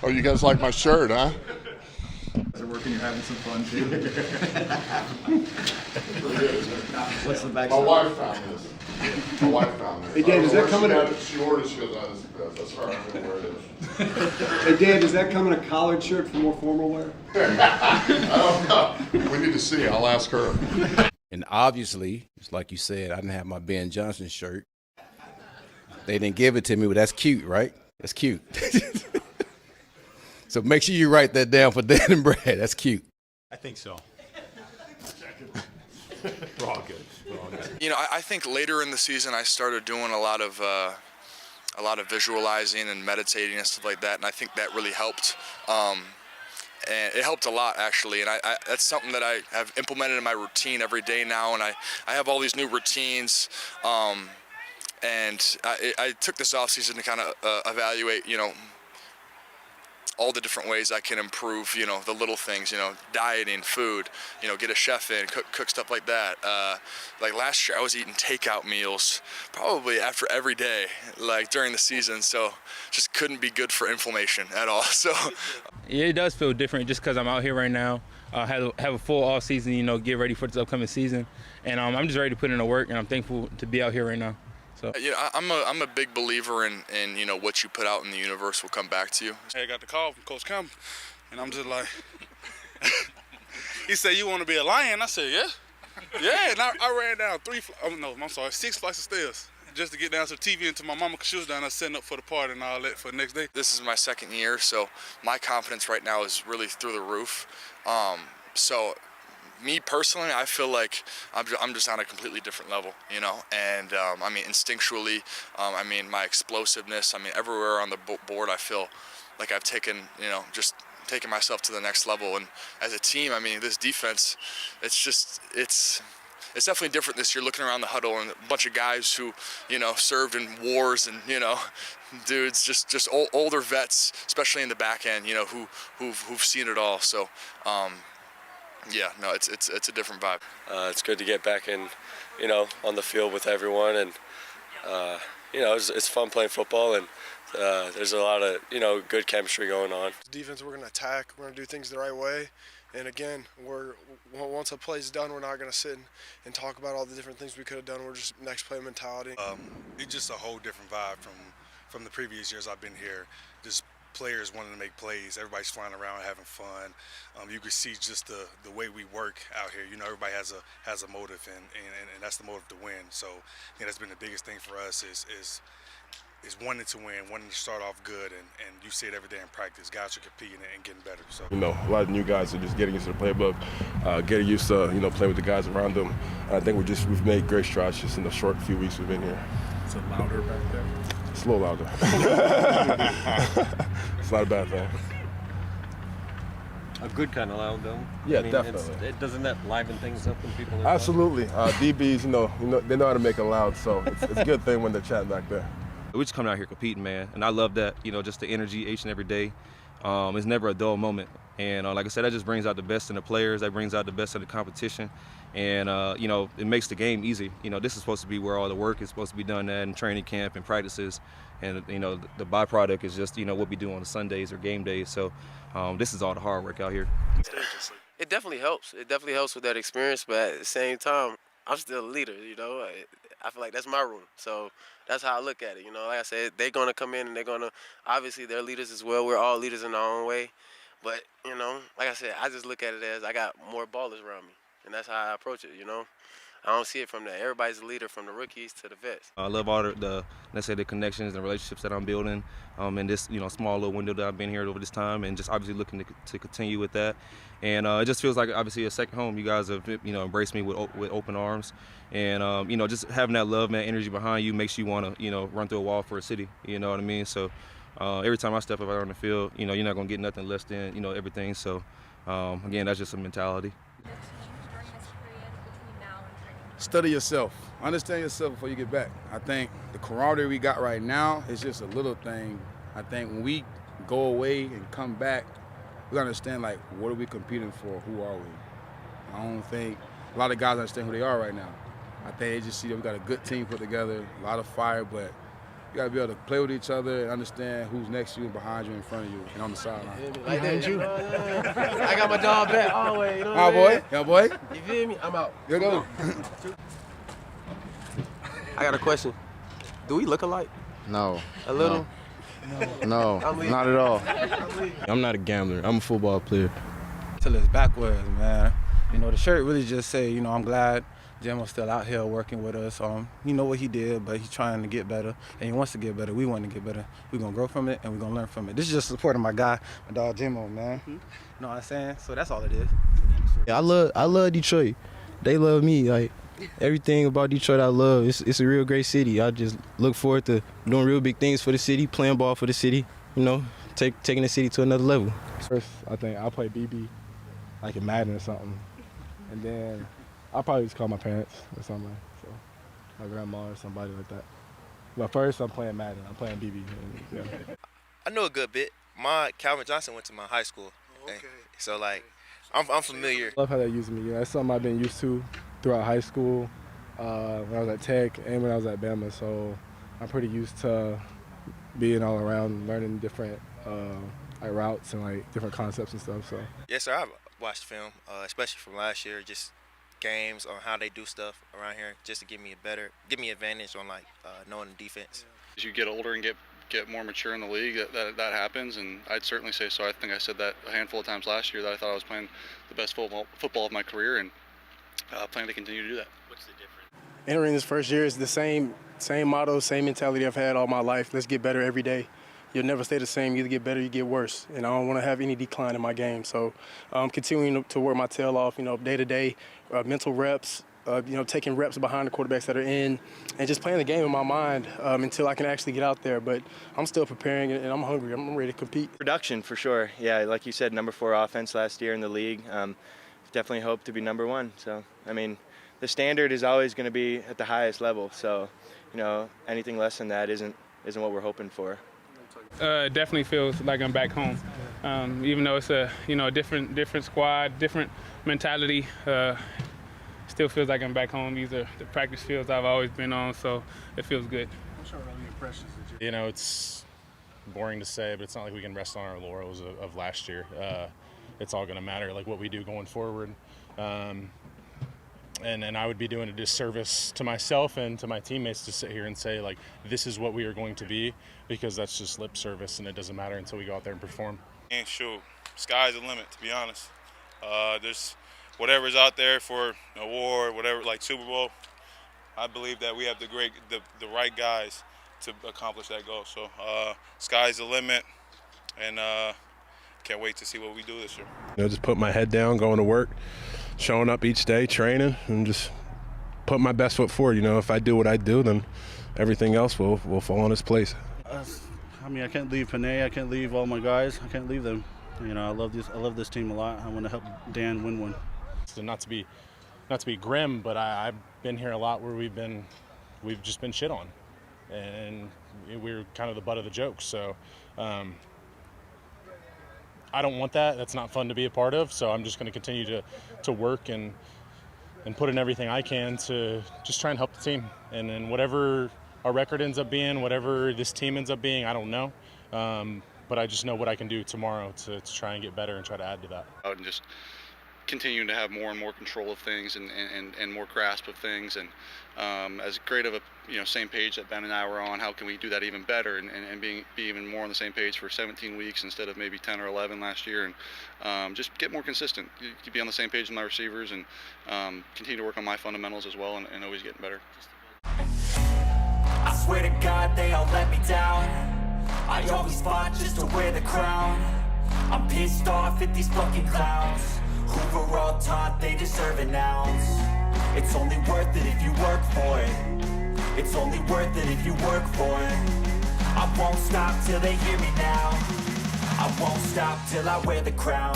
Oh, you guys like my shirt, huh? Is it working? You're having some fun too. What's the back? My wife found this. My wife found this. Hey, Dan, does that come in a... She ordered it, she goes, that's her, I don't know where it is. Hey, Dan, does that come in a collared shirt for more formal wear? I don't know. We need to see. I'll ask her. And obviously, just like you said, I didn't have my Ben Johnson shirt. They didn't give it to me, but that's cute, right? That's cute. So make sure you write that down for Dan and Brad. That's cute. I think so. We're all good. You know, I think later in the season I started doing a lot of visualizing and meditating and stuff like that, and I think that really helped. And it helped a lot, actually, and that's something that I have implemented in my routine every day now, and I have all these new routines, and I took this off season to kind of evaluate, you know, all the different ways I can improve, you know, the little things, you know, dieting, food, you know, get a chef in, cook stuff like that. Like last year, I was eating takeout meals probably after every day, like during the season, so just couldn't be good for inflammation at all. So yeah, it does feel different just because I'm out here right now. Have a full off season, you know, get ready for this upcoming season, and I'm just ready to put in the work, and I'm thankful to be out here right now. So. You know, I'm a big believer in you know, what you put out in the universe will come back to you. I got the call from Coach Campbell, and I'm just like, he said, "You want to be a Lion?" I said, "Yeah, yeah." And I ran down 6 flights of stairs just to get down to the TV and to my mama, because she was down there setting up for the party and all that for the next day. This is my second year, so my confidence right now is really through the roof. So. Me personally, I feel like I'm just on a completely different level, you know, and I mean, instinctually, I mean, my explosiveness, I mean, everywhere on the board, I feel like I've taken, you know, just taken myself to the next level. And as a team, I mean, this defense, it's definitely different this year, looking around the huddle and a bunch of guys who, you know, served in wars, and, you know, dudes, just older vets, especially in the back end, you know, who've seen it all. So, yeah, no, it's a different vibe. It's good to get back in, you know, on the field with everyone, and you know, it's fun playing football, and there's a lot of, you know, good chemistry going on. Defense, we're going to attack. We're going to do things the right way, and again, once a play's done, we're not going to sit and talk about all the different things we could have done. We're just next play mentality. It's just a whole different vibe from the previous years I've been here. Just players wanting to make plays, everybody's flying around having fun. You can see just the way we work out here. You know, everybody has a motive, and that's the motive to win. So yeah, that's been the biggest thing for us is wanting to win, wanting to start off good, and you see it every day in practice. Guys are competing and getting better. So you know, a lot of new guys are just getting used to the playbook, getting used to, you know, playing with the guys around them. And I think we've made great strides just in the short few weeks we've been here. Is it louder back there? It's a little louder. It's not a bad thing. A good kind of loud, though. Yeah, I mean, definitely. Doesn't that liven things up when people are Absolutely. DBs, you know, they know how to make it loud, so it's a good thing when they're chatting back there. We're just coming out here competing, man, and I love that. You know, just the energy each and every day. It's never a dull moment, and like I said, that just brings out the best in the players. That brings out the best in the competition, and you know, it makes the game easy. You know, this is supposed to be where all the work is supposed to be done at in training camp and practices, and you know, the byproduct is just, you know, what we do on the Sundays or game days. So this is all the hard work out here. It definitely helps. It definitely helps with that experience, but at the same time, I'm still a leader, you know. I feel like that's my room. So that's how I look at it, you know. Like I said, they're going to come in and they're going to, obviously they're leaders as well. We're all leaders in our own way. But, you know, like I said, I just look at it as I got more ballers around me. And that's how I approach it, you know. I don't see it from that. Everybody's a leader, from the rookies to the vets. I love all let's say, the connections and relationships that I'm building in this, you know, small little window that I've been here over this time, and just obviously looking to continue with that. And it just feels like obviously a second home. You guys have, you know, embraced me with open arms, and you know, just having that love and that energy behind you makes you want to, you know, run through a wall for a city. You know what I mean? So every time I step up out on the field, you know, you're not gonna get nothing less than, you know, everything. So again, that's just a mentality. Study yourself. Understand yourself before you get back. I think the camaraderie we got right now is just a little thing. I think when we go away and come back, we understand, like, what are we competing for? Who are we? I don't think a lot of guys understand who they are right now. I think they just see that we got a good team put together, a lot of fire, but You gotta be able to play with each other and understand who's next to you and behind you and in front of you and on the sideline. Like that, you know? I got my dog back always, you know what My I mean? boy, yeah, boy. You feel me? I'm out. Good go. I got a question. Do we look alike? No. A little? No, not at all. I'm not a gambler. I'm a football player. Till it's backwards, man. You know, the shirt really just say, you know, I'm glad Jim's still out here working with us. You know what he did, but he's trying to get better, and he wants to get better. We want to get better. We're going to grow from it, and we're going to learn from it. This is just supporting my guy, my dog Jimmo, man. You know what I'm saying? So that's all it is. I love Detroit. They love me. Like, everything about Detroit I love. It's a real great city. I just look forward to doing real big things for the city, playing ball for the city, you know, taking the city to another level. First, I think I'll play BB, like in Madden or something. And then I'll probably just call my parents or something, so my grandma or somebody like that. But first, I'm playing Madden. I'm playing BB. And, yeah. I know a good bit. Calvin Johnson went to my high school. Okay. So, like, I'm familiar. I love how they use me. You know, that's something I've been used to throughout high school, when I was at Tech and when I was at Bama. So I'm pretty used to being all around, learning different like routes and like different concepts and stuff. So Yes, sir. I've watched film, especially from last year, just games on how they do stuff around here, just to give me advantage on like knowing the defense. As you get older and get more mature in the league, that happens, and I'd certainly say so. I think I said that a handful of times last year that I thought I was playing the best football of my career, and plan to continue to do that. What's the difference? Entering this first year is the same motto, same mentality I've had all my life. Let's get better every day. You'll never stay the same. You either get better or you get worse. And I don't want to have any decline in my game. So I'm continuing to work my tail off, you know, day to day, mental reps, you know, taking reps behind the quarterbacks that are in, and just playing the game in my mind until I can actually get out there. But I'm still preparing, and I'm hungry. I'm ready to compete. Production, for sure. Yeah, like you said, number 4 offense last year in the league. Definitely hope to be number 1. So, I mean, the standard is always going to be at the highest level. So, you know, anything less than that isn't what we're hoping for. Definitely feels like I'm back home. Even though it's a different squad, different mentality, still feels like I'm back home. These are the practice fields I've always been on, so it feels good. What's your early impressions? You know, it's boring to say, but it's not like we can rest on our laurels of last year. It's all going to matter, like what we do going forward. And I would be doing a disservice to myself and to my teammates to sit here and say, like, this is what we are going to be, because that's just lip service, and it doesn't matter until we go out there and perform. And shoot, sky's the limit, to be honest. There's whatever's out there for an award, whatever, like Super Bowl, I believe that we have the right guys to accomplish that goal. So sky's the limit, and can't wait to see what we do this year. You know, just put my head down, going to work, showing up each day, training, and just put my best foot forward. You know, if I do what I do, then everything else will fall in its place. I mean, I can't leave Panay. I can't leave all my guys. I can't leave them. You know, I love this team a lot. I want to help Dan win one. So not to be grim, but I've been here a lot where we've just been shit on, and we're kind of the butt of the joke. So I don't want that. That's not fun to be a part of. So I'm just going to continue to work and put in everything I can to just try and help the team. And then whatever our record ends up being, whatever this team ends up being, I don't know. But I just know what I can do tomorrow to try and get better and try to add to that. And just continuing to have more and more control of things and more grasp of things, and as great of a same page that Ben and I were on, how can we do that even better and be even more on the same page for 17 weeks instead of maybe 10 or 11 last year, and just get more consistent, be on the same page with my receivers, and continue to work on my fundamentals as well, and always getting better. I swear to God they all let me down. I always fought just to wear the crown. I'm pissed off at these fucking clowns who were all taught they deserve an ounce. It's only worth it if you work for it. It's only worth it if you work for it. I won't stop till they hear me now. I won't stop till I wear the crown.